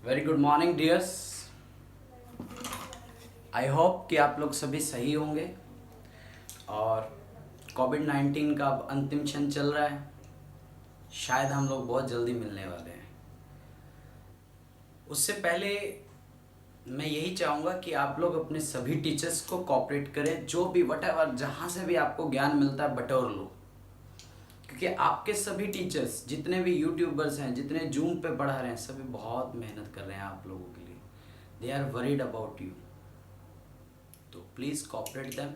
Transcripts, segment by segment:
Very good morning dears. I hope कि आप लोग सभी सही होंगे और कोविड-19 का अब अंतिम क्षण चल रहा है। शायद हम लोग बहुत जल्दी मिलने वाले हैं। उससे पहले मैं यही चाहूँगा कि आप लोग अपने सभी टीचर्स को कोऑपरेट करें, जो भी वटेवर जहाँ से भी आपको ज्ञान मिलता है बटोर लो, क्योंकि आपके सभी टीचर्स जितने भी यूट्यूबर्स हैं, जितने जूम पे पढ़ा रहे हैं, सभी बहुत मेहनत कर रहे हैं आप लोगों के लिए। They are worried about you, तो प्लीज़ कोऑपरेट देम।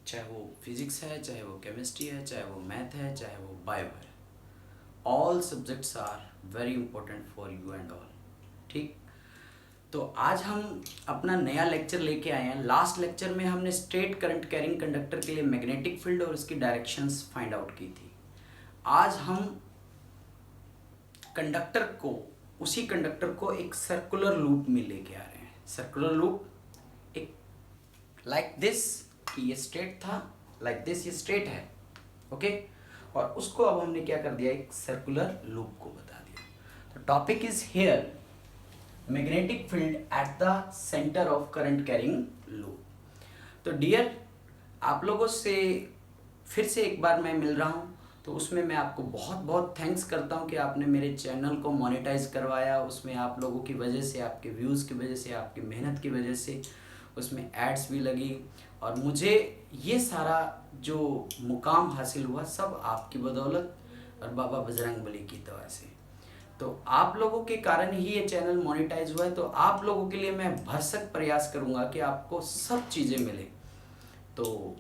चाहे वो फिजिक्स है, चाहे वो केमिस्ट्री है, चाहे वो मैथ है, चाहे वो बायो है, all subjects are very important for you and all. ठीक, तो आज हम अपना नया लेक्चर लेके आए हैं। लास्ट लेक्चर में हमने स्ट्रेट करंट कैरिंग कंडक्टर के लिए मैग्नेटिक फील्ड और उसकी डायरेक्शंस फाइंड आउट की थी। आज हम कंडक्टर को, उसी कंडक्टर को एक सर्कुलर लूप में लेके आ रहे हैं। सर्कुलर लूप एक लाइक दिस, कि ये स्ट्रेट था, लाइक दिस ये स्ट्रेट है, ओके। और उसको अब हमने क्या कर दिया, एक सर्कुलर लूप को बता दिया। तो topic is here magnetic field at the centre of current carrying loop. तो डियर, आप लोगों से फिर से एक बार मैं मिल रहा हूँ, तो उसमें मैं आपको बहुत बहुत थैंक्स करता हूँ कि आपने मेरे चैनल को मोनेटाइज करवाया। उसमें आप लोगों की वजह से, आपके व्यूज़ की वजह से, आपकी मेहनत की वजह से उसमें एड्स भी लगी, और मुझे ये सारा जो मुकाम हासिल हुआ सब आपकी बदौलत और बाबा बजरंगबली की दवा से। तो आप लोगों के कारण ही ये चैनल मोनेटाइज हुआ है। तो आप लोगों के लिए मैं भरसक प्रयास करूँगा कि आपको सब चीज़ें मिले। तो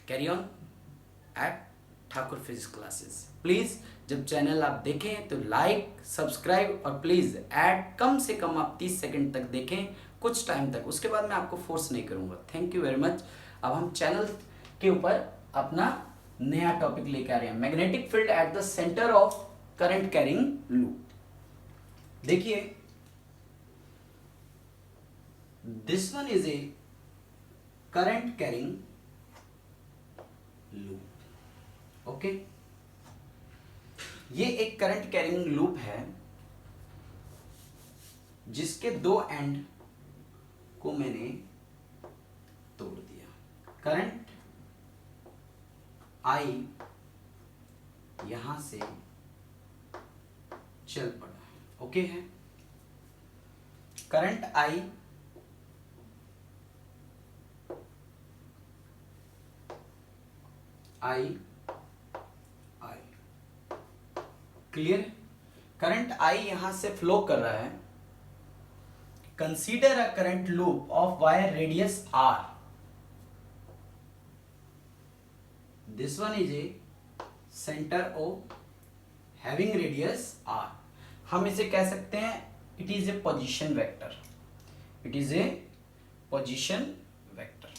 carry on at Thakur physics classes. Please जब चैनल आप देखें तो लाइक, सब्सक्राइब और प्लीज़ ऐड कम से कम आप 30 सेकंड तक देखें, कुछ टाइम तक। उसके बाद मैं आपको फोर्स नहीं करूँगा। Thank you very much. अब हम चैनल के ऊपर अपना नया टॉपिक लेके आ रहे हैं, magnetic field at the centre of current carrying loop. देखिए, this one is a current carrying loop, okay. ये एक करंट कैरिंग लूप है जिसके दो एंड को मैंने तोड़ दिया। करंट आई यहां से चल पड़ा, ओके है। Current I I clear. Current I यहां से फ्लो कर रहा है। Consider a current loop of wire radius R. This one is a centre O having radius R. हम इसे कह सकते हैं it is a position vector. It is a position vector.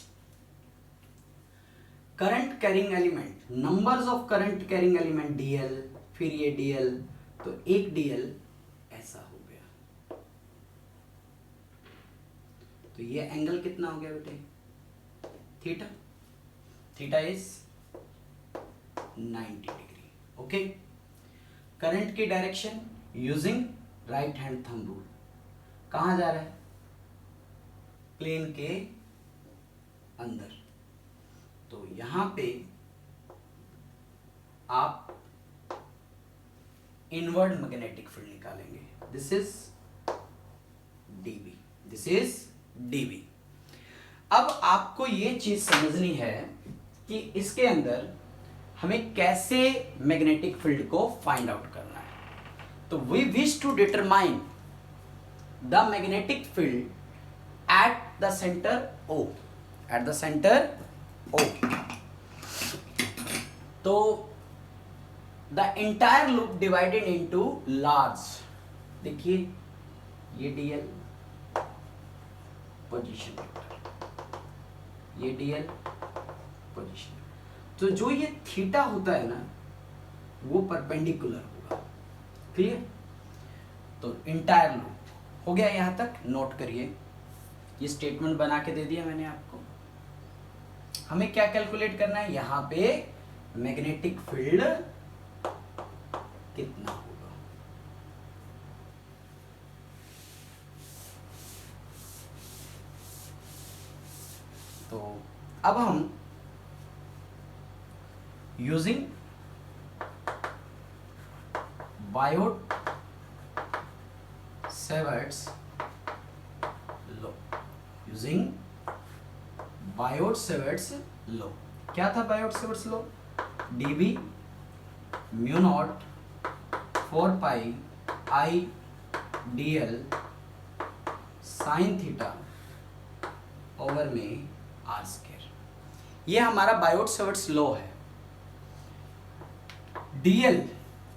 Current carrying element, numbers of current carrying element dl, फिर ये DL, तो एक DL ऐसा हो गया। तो ये एंगल कितना हो गया बेटे, theta. Theta is 90 degree, okay. Current की direction using right hand thumb rule, कहां जा रहा है, प्लेन के अंदर। तो यहां पे आप इनवर्ड मैग्नेटिक फील्ड निकालेंगे। This is dB, this is dB. अब आपको ये चीज समझनी है कि इसके अंदर हमें कैसे मैग्नेटिक फील्ड को फाइंड आउट करना है। तो we wish to determine the magnetic field at the centre O, at the centre O. तो the entire loop divided into large, देखिए ये डीएल पोजीशन वेक्टर, ये डीएल पोजीशन। तो जो ये थीटा होता है ना, वो परपेंडिकुलर होगा, क्लियर। तो एंटायर लूप हो गया यहां तक, नोट करिए। ये स्टेटमेंट बना के दे दिया मैंने आपको। हमें क्या कैलकुलेट करना है, यहां पे मैग्नेटिक फील्ड कितना होगा। अब हम using Biot-Savart's law, using Biot-Savart's law, क्या था Biot-Savart's law? dB mu naught 4 पाई आई dl साइन थीटा ओवर में आर स्क्वायर। ये हमारा बायोट-सेवर्ट्स लॉ है। dl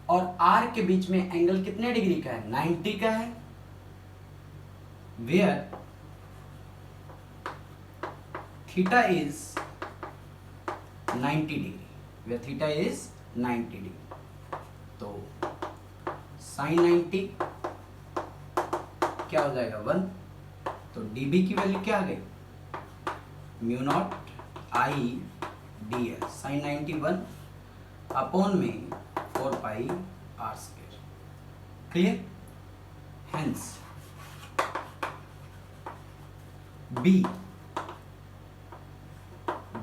और r के बीच में एंगल कितने डिग्री का है? 90 का है। Where theta is 90 degree, where theta is 90 degree. तो साइन 90 क्या हो जाएगा? 1। तो dB की वैल्यू क्या आ गई? Mu naught I dl sine 90 1 upon में 4 pi r square. Clear? Hence b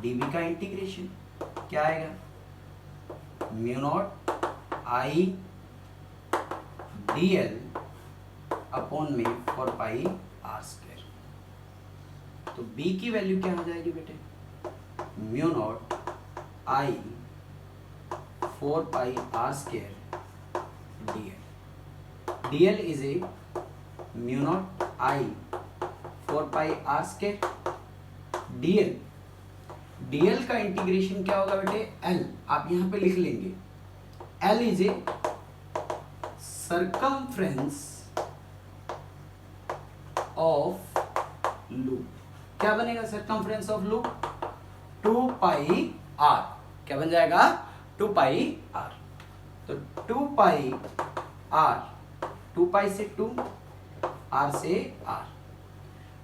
dB का इंटीग्रेशन क्या आएगा? Mu naught I dl upon में 4 पाई आर स्क्वायर। तो b की वैल्यू क्या हो जाएगी बेटे? Mu naught I 4 pi r square dl। dl is a mu naught I 4 pi r square dl। dl का इंटीग्रेशन क्या होगा बेटे? l आप यहां पे लिख लेंगे। l is a circumference of loop. क्या बनेगा circumference of loop? 2 pi R. क्या बन जाएगा? 2 पाई आर। तो 2 पाई आर, 2 पाई से 2, आर से आर।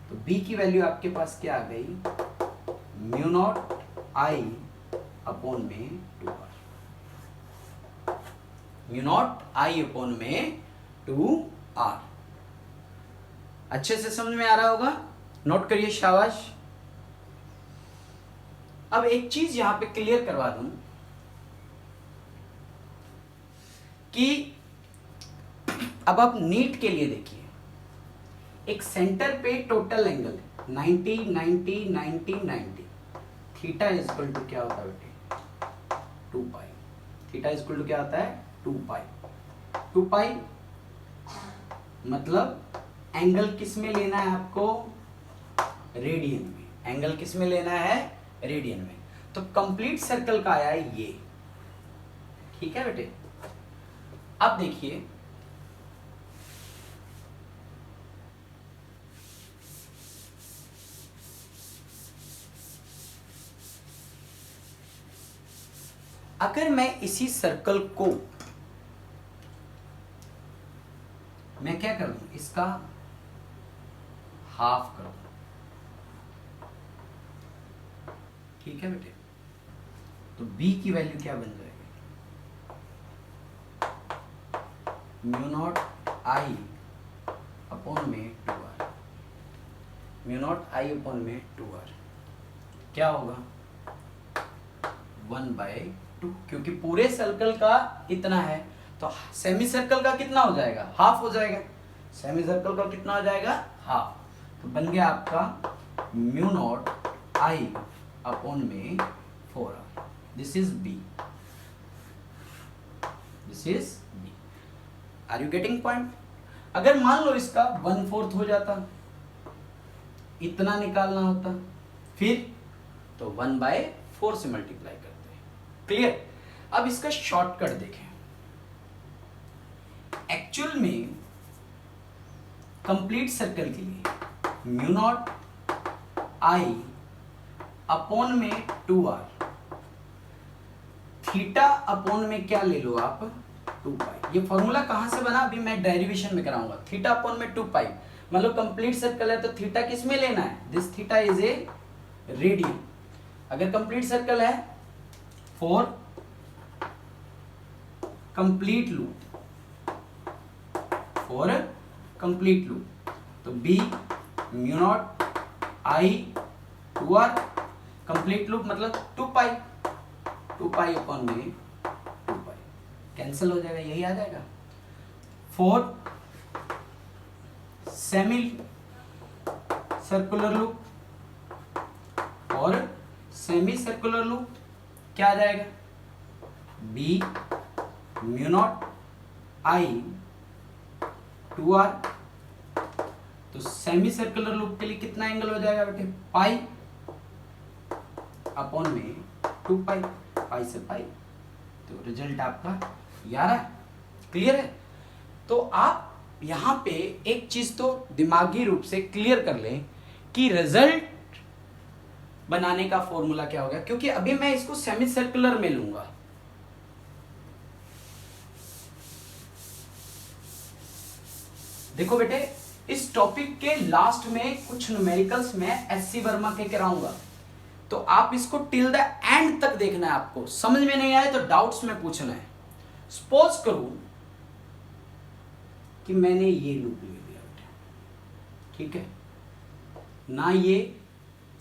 तो b की वैल्यू आपके पास क्या आ गई? म्यू नॉट आई अपॉन में 2r। म्यू नॉट आई अपॉन में 2r। अच्छे से समझ में आ रहा होगा? नोट करिए, शाबाश। अब एक चीज यहां पे क्लियर करवा दूं कि अब आप नीट के लिए देखिए, एक सेंटर पे total angle 90 90 90 90। Theta is equal to क्या होता है बेटे? 2 pi. Theta is equal to क्या होता है? 2 पाई। 2 पाई मतलब एंगल किस में लेना है आपको? रेडियन में। एंगल किस में लेना है? रेडियन में। तो कंप्लीट सर्कल का आया है ये। ठीक है बेटे? अब देखिए, अगर मैं इसी सर्कल को मैं क्या करूं? इसका हाफ करूं। ठीक है बेटे? तो b की वैल्यू क्या बन जाएगी? म्यू नॉट आई अपॉन में 2r। म्यू नॉट आई अपॉन में 2r क्या होगा? 1/2, क्योंकि पूरे सर्कल का इतना है तो सेमी सर्कल का कितना हो जाएगा? हाफ हो जाएगा। सेमी सर्कल का कितना हो जाएगा? हाफ। तो बन गया आपका म्यू नॉट आई अपॉन में 4r। This is b। This is b। Are you getting point? अगर मान लो इसका 1/4 हो जाता, इतना निकालना होता, फिर तो 1/4 से मल्टीप्लाई करते हैं। क्लियर? अब इसका शॉर्टकट देखें। एक्चुअल में कंप्लीट सर्कल के लिए म्यू नॉट आई अपॉन में 2r, थीटा अपॉन में क्या ले लो आप? 2 पाई। ये फॉर्मूला कहां से बना अभी मैं डेरिवेशन में कराऊंगा। थीटा अपॉन में 2 पाई, मतलब कंप्लीट सर्कल है तो थीटा किस में लेना है? This theta is a radian. अगर कंप्लीट सर्कल है for complete loop, for complete loop, तो b म्यू नॉट आई 2r। कंप्लीट लूप मतलब 2 पाई, 2 पाई अपॉन में 2 पाई कैंसिल हो जाएगा, यही आ जाएगा। 4 सेमी सर्कुलर लूप, और सेमी सर्कुलर लूप क्या आ जाएगा, बी म्यू नॉट आई 2r। तो सेमी सर्कुलर लूप के लिए कितना एंगल हो जाएगा बेटे, पाई अपॉन में 2 पाई, पाई से पाई, तो रिजल्ट आपका 11। क्लियर है? तो आप यहां पे एक चीज तो दिमागी रूप से क्लियर कर लें कि रिजल्ट बनाने का फॉर्मूला क्या होगा, क्योंकि अभी मैं इसको सेमी सर्कुलर में लूंगा। देखो बेटे, इस टॉपिक के लास्ट में कुछ न्यूमेरिकल्स में एससी वर्मा के कराऊंगा, तो आप इसको टिल द एंड तक देखना है। आपको समझ में नहीं आए तो डाउट्स में पूछना है। सपोज करूं कि मैंने ये लूप ले लिया बेटे, ठीक है, ना ये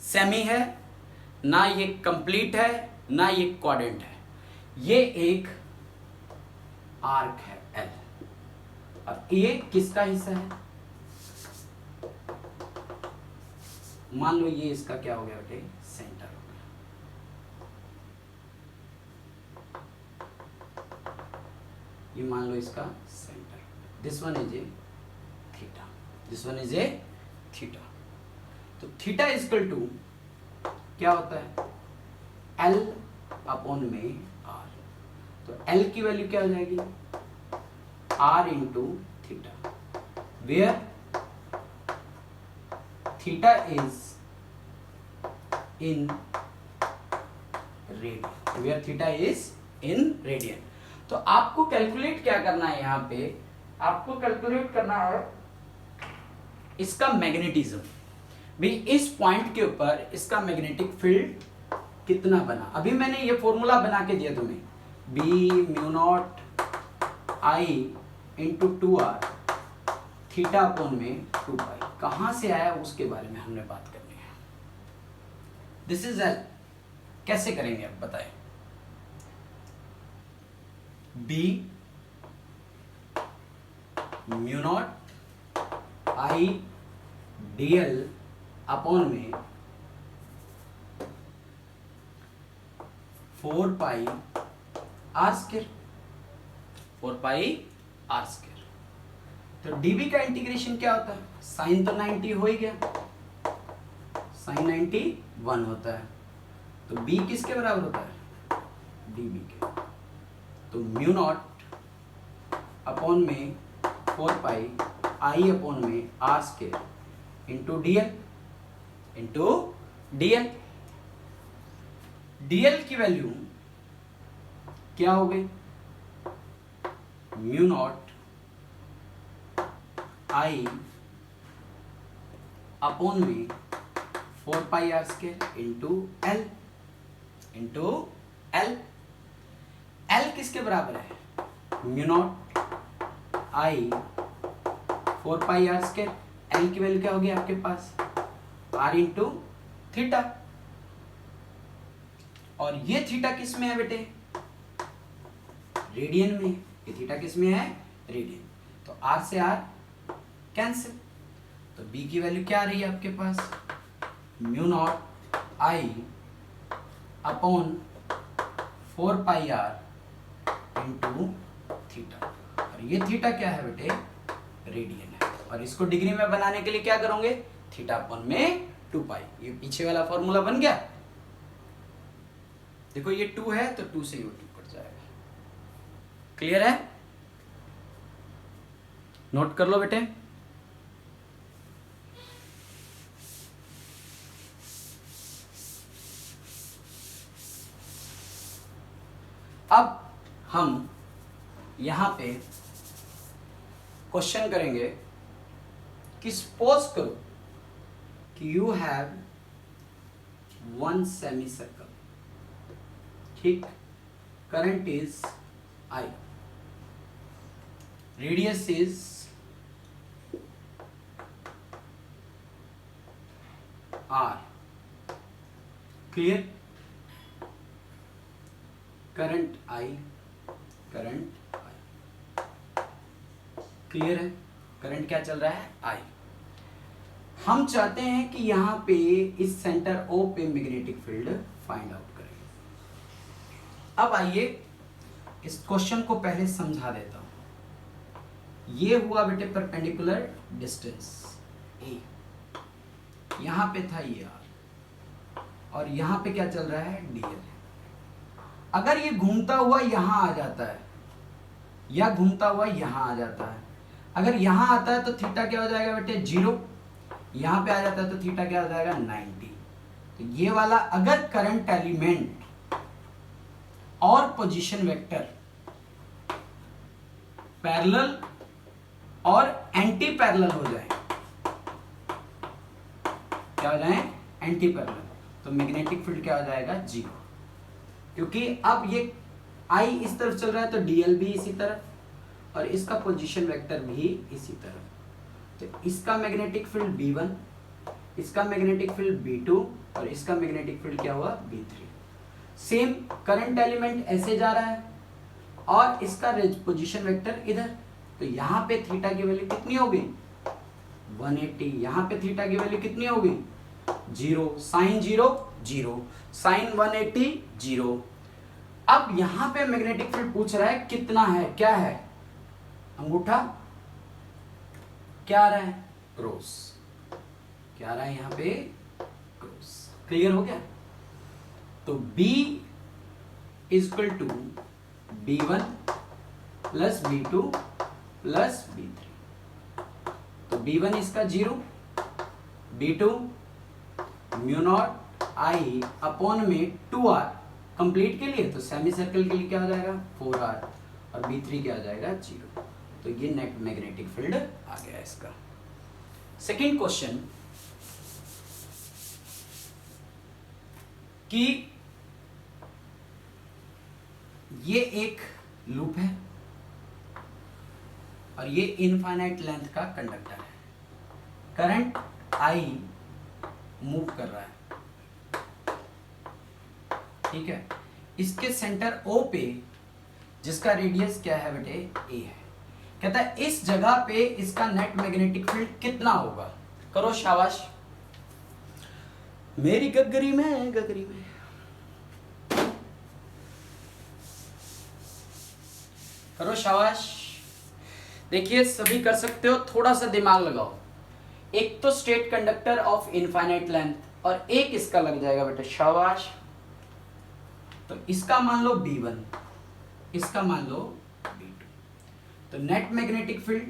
सेमी है, ना ये कंप्लीट है, ना ये क्वाड्रेंट है, ये एक आर्क है एल। अब ये किसका हिस्सा है, मान लो ये इसका क्या हो गया बेटे, सेंटर हो गया। ये मान लो इसका centre, this one is a theta, this one is a theta. तो थीटा इजकल टू क्या होता है, एल अपॉन में आर। तो एल की वैल्यू क्या हो जाएगी, R into theta, where theta is in radian, where theta is in radian. तो आपको कैलकुलेट क्या करना है, यहां पे आपको कैलकुलेट करना है इसका मैग्नेटिज्म भी, इस पॉइंट के ऊपर इसका मैग्नेटिक फील्ड कितना बना। अभी मैंने ये फॉर्मूला बना के दिया तुम्हें, बी म्यू नॉट आई इंटू 2r थीटा अपॉन में 2 पाई, कहां से आया उसके बारे में हमने बात करनी है। दिस इज एल, कैसे करेंगे अब बताएं। B mu naught I dl upon में 4 पाई r स्क्वायर, 4 पाई r स्क्वायर। तो dv का इंटीग्रेशन क्या होता है, साइन तो 90 हो ही गया, साइन 91 होता है। तो b किसके बराबर होता है, dv के। तो म्यू नॉट अपॉन में 4 पाई i अपॉन में r square into dl, into dl। dl की वैल्यू क्या हो गई, म्यू नॉट आई अपॉन में 4 पाई r square into L, into L. L किसके बराबर है, mu naught I 4 pi r square, L की वैल्यू क्या होगी आपके पास, r इंटू थीटा। और ये थीटा किस में है बेटे, रेडियन में। ये थीटा किस में है, रेडियन। तो r से r कैंसिल, तो b की वैल्यू क्या आ रही है आपके पास, म्यू नॉट आई अपॉन 4 पाई r इंटू थीटा। और ये थीटा क्या है बेटे, रेडियन है। और इसको डिग्री में बनाने के लिए क्या करोगे, थीटा अपॉन में 2 पाई, ये पीछे वाला फॉर्मूला बन गया। देखो ये 2 है तो 2 से ये 2 कट जाएगा। क्लियर है, नोट कर लो बेटे। अब हम यहां पे क्वेश्चन करेंगे कि सपोज करो कि यू हैव 1 सेमी सर्कल, ठीक, current is I, radius is R, clear? Current I, current I, clear है? करंट क्या चल रहा है? आई। हम चाहते हैं कि यहां पे इस सेंटर O पे मैग्नेटिक फील्ड फाइंड आउट करें। अब आइए इस क्वेश्चन को पहले समझा देता हूं। ये हुआ बेटे परपेंडिकुलर डिस्टेंस ए, यहां पे था ये आर, और यहां पे क्या चल रहा है? डीएल। अगर ये घूमता हुआ यहां आ जाता है या घूमता हुआ यहां आ जाता है, अगर यहां आता है तो थीटा क्या हो जाएगा बेटे? 0। यहां पे आ जाता है तो थीटा क्या हो जाएगा? 90। तो ये वाला अगर करंट एलिमेंट और पोजीशन वेक्टर पैरेलल और एंटी पैरेलल हो जाए, क्या हो जाए? एंटी पैरेलल, तो मैग्नेटिक फील्ड क्या हो जाएगा? 0। क्योंकि अब ये आई इस तरफ चल रहा है तो डीएल भी इसी तरफ और इसका पोजीशन वेक्टर भी इसी तरफ। तो इसका मैग्नेटिक फील्ड B1, इसका मैग्नेटिक फील्ड B2 और इसका मैग्नेटिक फील्ड क्या हुआ? B3। सेम करंट एलिमेंट ऐसे जा रहा है और इसका पोजीशन वेक्टर इधर, तो यहां पे थीटा की वैल्यू कितनी होगी? 180। यहां पे थीटा की वैल्यू कितनी होगी? 0। Sine 0 0, sine 180 0। अब यहां पे मैग्नेटिक फील्ड पूछ रहा है कितना है, क्या है? अंगूठा क्या आ रहा है? क्रॉस। क्या आ रहा है यहां पे? क्रॉस। क्लियर हो गया? तो B is equal to B1 plus B2 plus B3। तो B1 इसका 0, B2 म्यू नॉट आई अपॉन में 2R कंप्लीट के लिए, तो सेमी सर्कल के लिए क्या हो जाएगा? 4R, और B3 क्या हो जाएगा? 0। तो ये नेट मैग्नेटिक फील्ड आ गया इसका। सेकेंड क्वेश्चन कि ये एक लूप है और ये इनफाइनाइट लेंथ का कंडक्टर है, करंट आई मूव कर रहा है, ठीक है? इसके सेंटर O पे, जिसका रेडियस क्या है बेटे? A है। कहता है इस जगह पे इसका नेट मैग्नेटिक फील्ड कितना होगा? करो शाबाश, मेरी गगरी में, गगरी में। करो शाबाश। देखिए सभी कर सकते हो, थोड़ा सा दिमाग लगाओ। एक तो straight conductor of infinite length और एक इसका लग जाएगा बेटे, शाबाश। तो इसका मान लो B1, इसका मान लो B2। तो net magnetic field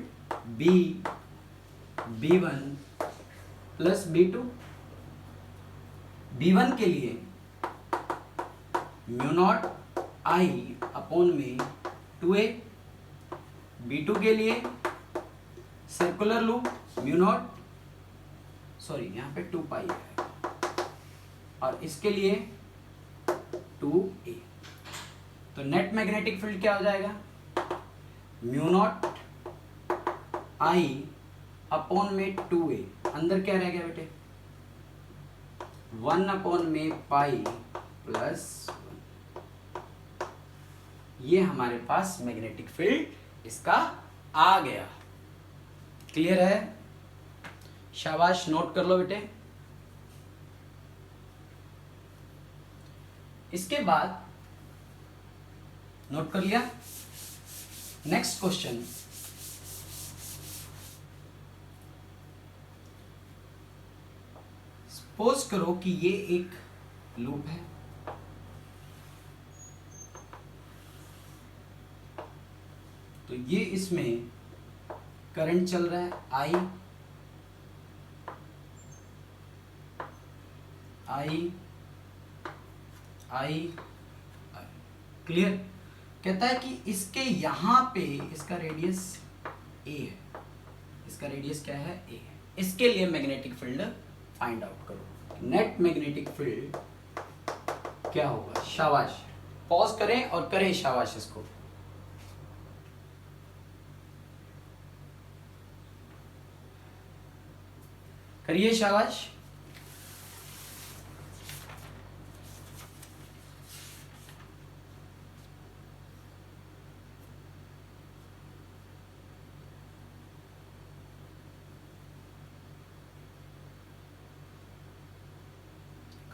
B1 plus B2। B1 के लिए म्यू नॉट आई अपॉन में 2A, B2 के लिए circular loop mu naught, sorry यहाँ पे 2 पाई है, और इसके लिए 2A। तो नेट मैग्नेटिक फील्ड क्या हो जाएगा? म्यू नॉट आई अपॉन में 2A, अंदर क्या रह गया बेटे? 1 अपॉन में पाई प्लस 1। ये हमारे पास मैग्नेटिक फील्ड इसका आ गया। क्लियर है? शाबाश, नोट कर लो बेटे। इसके बाद नोट कर लिया? नेक्स्ट क्वेश्चन, सपोज करो कि ये एक लूप है, तो ये इसमें करंट चल रहा है आई, आई आई आई। क्लियर? कहता है कि इसके यहां पे इसका रेडियस A है, इसका रेडियस क्या है? A है। इसके लिए मैग्नेटिक फील्ड फाइंड आउट करो। नेट मैग्नेटिक फील्ड क्या होगा? शाबाश, पॉज करें और करें शाबाश इसको। करिए शाबाश।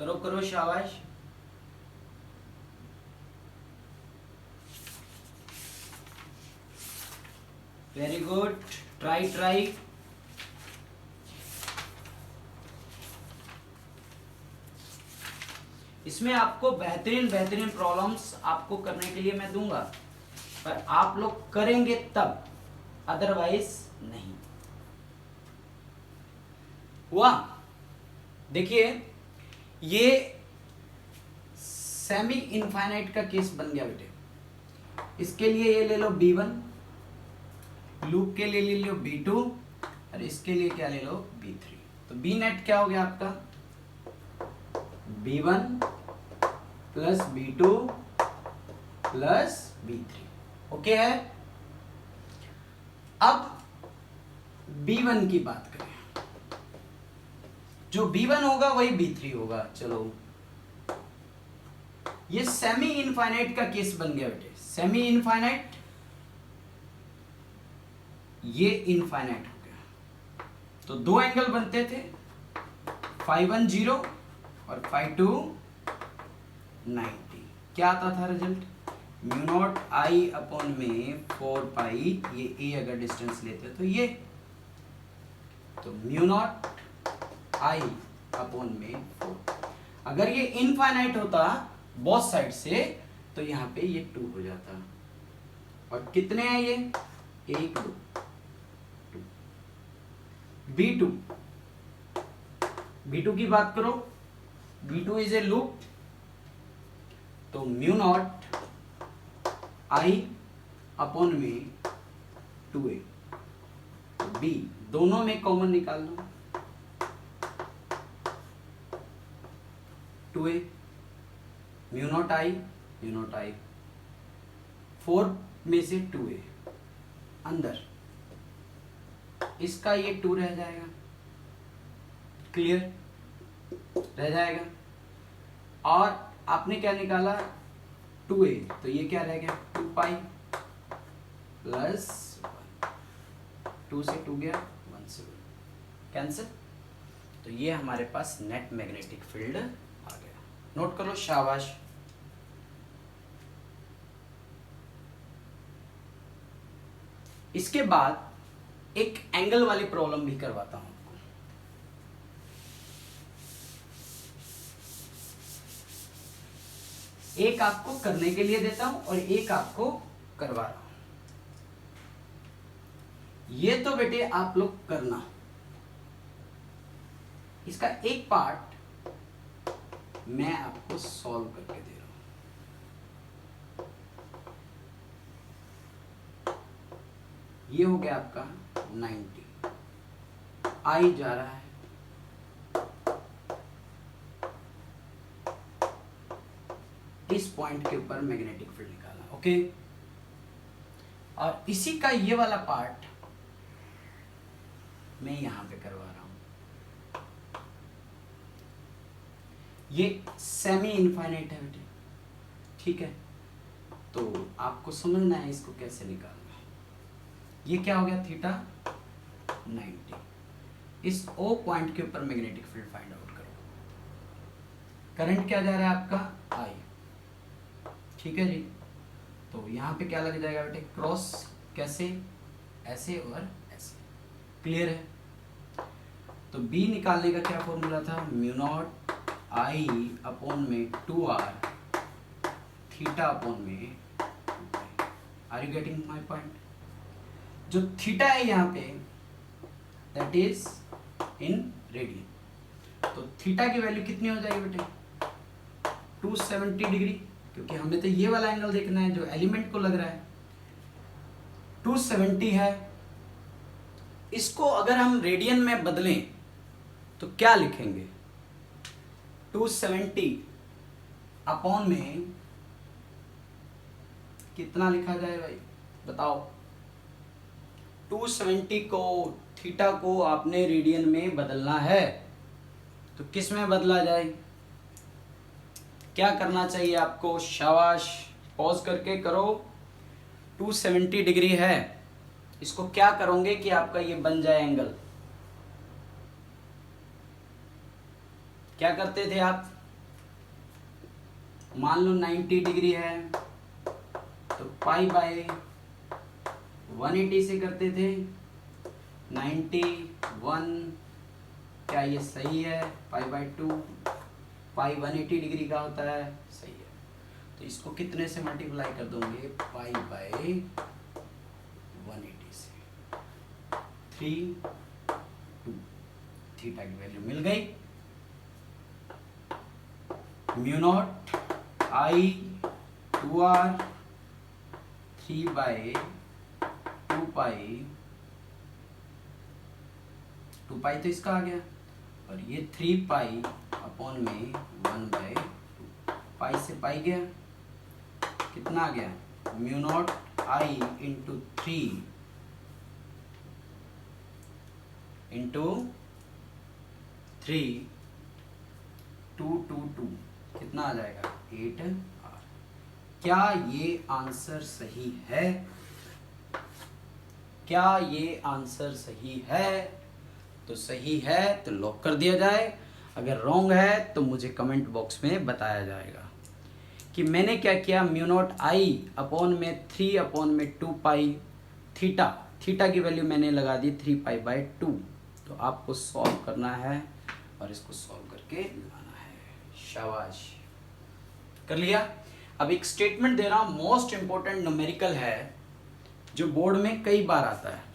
करो करो, शाबाश। Very good, try try. इसमें आपको बेहतरीन बेहतरीन प्रॉब्लम्स आपको करने के लिए मैं दूंगा, पर आप लोग करेंगे तब, अदरवाइज नहीं। हुआ? देखिए, ये सेमी इनफाइनाइट का केस बन गया बेटे। इसके लिए ये ले लो B1, लूप के लिए ले लो B2, और इसके लिए क्या ले लो B3। तो B नेट क्या हो गया आपका? B1 plus B2 plus B3। Okay है? अब B1 की बात करें, जो B1 होगा वही B3 होगा। चलो, ये सेमी इनफाइनाइट का केस बन गया बेटे। सेमी इनफाइनाइट, ये इनफाइनाइट हो गया। तो दो एंगल बनते थे, φ1 0 और φ2 90। क्या आता था रिजल्ट? म्यू नॉट आई अपॉन में 4 पाई, ये ए अगर डिस्टेंस लेते तो ये, तो म्यू नॉट आई अपॉन में 4। अगर ये इनफाइनाइट होता बोथ साइड से, तो यहां पे ये 2 हो जाता। और कितने हैं ये? 1 2। B2 की बात करो, B2 इज ए लूप, तो म्यू नॉट आई अपॉन में 2a। तो B दोनों में कॉमन निकाल लो, 2a, म्यू नॉट आई, 4 में से 2a अंदर, इसका ये 2 रह जाएगा, क्लियर रह जाएगा। और आपने क्या निकाला? 2a, तो ये क्या रह गया? 2 पाई प्लस 2 से 2 गया 1 से 1 कैंसिल। तो ये हमारे पास नेट मैग्नेटिक फील्ड आ गया। नोट करो, शाबाश। इसके बाद एक एंगल वाली प्रॉब्लम भी करवाता हूं आपको। एक आपको करने के लिए देता हूं और एक आपको करवा रहा हूं। ये तो बेटे आप लोग करना, इसका एक पार्ट मैं आपको सॉल्व करके दे रहा हूं। ये हो गया आपका 90, आई जा रहा है, इस पॉइंट के ऊपर मैग्नेटिक फील्ड निकालना। ओके, और इसी का ये वाला पार्ट मैं यहां पे करवा रहा हूं। ये सेमी इनफाइनाइट है बेटे, ठीक है? तो आपको समझना है इसको कैसे निकालना। ये क्या हो गया? थीटा 90। इस O पॉइंट के ऊपर मैग्नेटिक फील्ड फाइंड आउट करो। करंट क्या जा रहा है आपका? I, ठीक है जी। तो यहां पे क्या लग जाएगा बेटे? क्रॉस। कैसे? ऐसे और ऐसे। क्लियर है? तो B निकालने का क्या फॉर्मूला था? म्यू नॉट I अपॉन में 2r थीटा अपॉन में 2π। Are you getting my point? जो थीटा है यहाँ पे, दैट इज इन रेडियन। तो थीटा की वैल्यू कितनी हो जाएगी बेटे? 270 डिग्री, क्योंकि हमें तो ये वाला एंगल देखना है जो एलिमेंट को लग रहा है। 270 है। इसको अगर हम रेडियन में बदलें तो क्या लिखेंगे? 270 अपॉन में कितना लिखा जाए भाई, बताओ? 270 को, थीटा को आपने रेडियन में बदलना है, तो किस में बदला जाए? क्या करना चाहिए आपको? शाबाश, पॉज करके करो। 270 डिग्री है, इसको क्या करोगे कि आपका ये बन जाए एंगल? क्या करते थे आप? मान लो 90 डिग्री है तो पाई बाय 180 से करते थे। 91, क्या ये सही है? पाई बाय 2, पाई 180 डिग्री का होता है, सही है। तो इसको कितने से मल्टीप्लाई कर दोगे? पाई बाय 180 से 3, 2, थीटा की वैल्यू मिल गई। म्यू नॉट आई 2r 3 बाय 2 पाई, 2 पाई तो इसका आ गया, और ये 3 पाई अपॉन में 1 बाय 2, पाई से पाई गया, कितना आ गया? म्यू नॉट आई इंटू 3 इंटू 3, 2, 2, 2, कितना आ जाएगा? 8r। क्या ये आंसर सही है? क्या ये आंसर सही है? तो सही है तो लॉक कर दिया जाए, अगर रॉन्ग है तो मुझे कमेंट बॉक्स में बताया जाएगा कि मैंने क्या किया। म्यू नॉट आई अपॉन में 3 अपॉन में 2 पाई थीटा, थीटा की वैल्यू मैंने लगा दी 3 पाई बाय 2। तो आपको सॉल्व करना है और इसको सॉल्व करके लाना है। शाबाश, कर लिया। अब एक स्टेटमेंट दे रहा हूं, मोस्ट इंपॉर्टेंट न्यूमेरिकल है जो बोर्ड में कई बार आता है।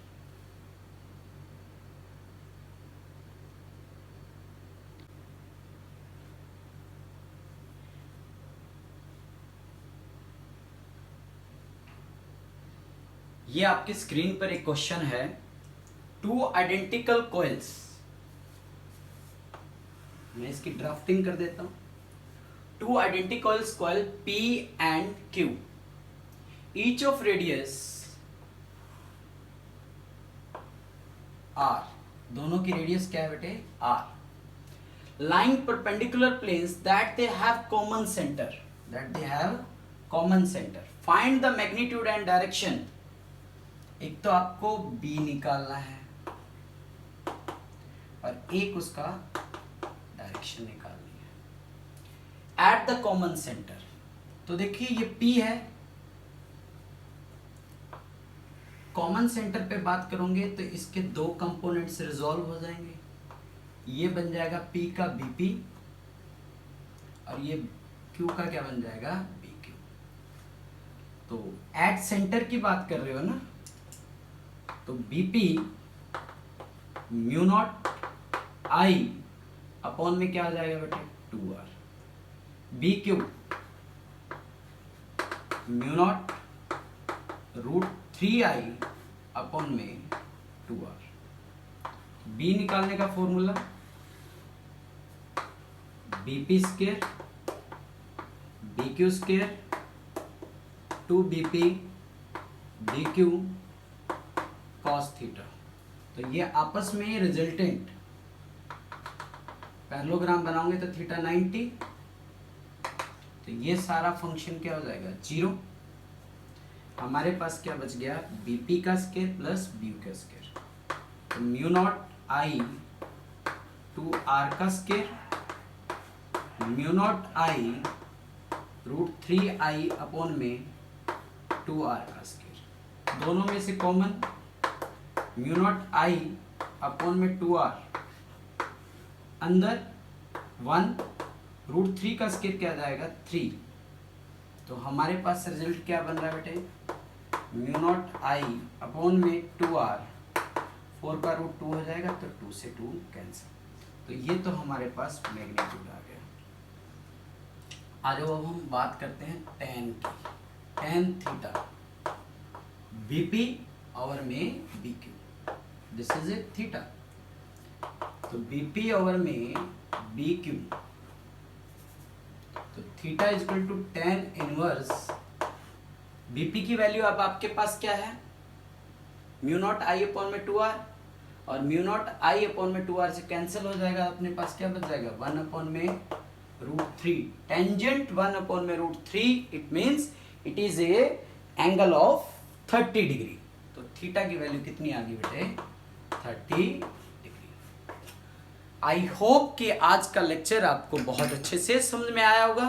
ये आपकी स्क्रीन पर एक क्वेश्चन है, 2 आइडेंटिकल कॉइल्स, मैं इसकी ड्राफ्टिंग कर देता हूं। 2 identical coil P and Q, each of radius R, दोनों की रेडियस क्या है बेटे? R, lying perpendicular planes that they have common center, find the magnitude and direction। एक तो आपको B निकालना है और एक उसका डायरेक्शन निकालनी है एट द कॉमन सेंटर। तो देखिए ये P है, कॉमन सेंटर पे बात करोगे तो इसके 2 कंपोनेंट्स रिजॉल्व हो जाएंगे, ये बन जाएगा P का BP और ये Q का क्या बन जाएगा? BQ। तो एट सेंटर की बात कर रहे हो ना, तो BP mu not I upon में क्या आ जाएगा बेटे? 2r। BQ mu not root 3i upon में 2r। B निकालने का formula BP square BQ square 2BP BQ cos theta. तो ये आपस में रिजल्टेंट पैरेललोग्राम बनाओगे तो थीटा 90, तो ये सारा फंक्शन क्या हो जाएगा? 0। हमारे पास क्या बच गया? BP का स्क्वायर प्लस BQ का स्क्वायर, तो म्यू नॉट I 2r का square mu not I root 3i upon में 2r का स्क्वायर, दोनों में से common mu not I upon में 2r, अंदर 1 रूट 3 का स्क्वायर क्या जाएगा? 3। तो हमारे पास रिजल्ट क्या बन रहा है बेटे? म्यू नॉट I अपॉन में 2r, 4 का रूट 2 हो जाएगा तो 2 से 2 कैंसिल। तो ये तो हमारे पास मैग्नीट्यूड आ गया। आज अब हम बात करते हैं tan की, tan थीटा BP ओवर में BQ, this is a theta. तो BP ओवर में BQ, तो theta is equal to tan inverse BP की वैल्यू अब आपके पास क्या है? म्यू नॉट I अपॉन में 2r, और म्यू नॉट I अपॉन में 2r से कैंसिल हो जाएगा, अपने पास क्या बच जाएगा? 1 अपॉन में रूट 3, टेंजेंट 1 अपॉन में root 3, it means it is a angle of 30 degree. तो थीटा की वैल्यू कितनी आ गई बेटे? 30 डिग्री। आई होप कि आज का लेक्चर आपको बहुत अच्छे से समझ में आया होगा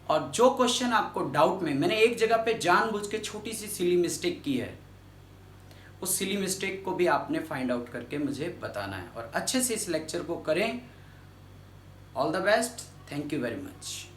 और जो क्वेश्चन आपको डाउट में, मैंने एक जगह पे जानबूझ के छोटी सी सिली मिस्टेक की है, उस सिली मिस्टेक को भी आपने फाइंड आउट करके मुझे बताना है और अच्छे से इस लेक्चर को करें। All the best, thank you very much.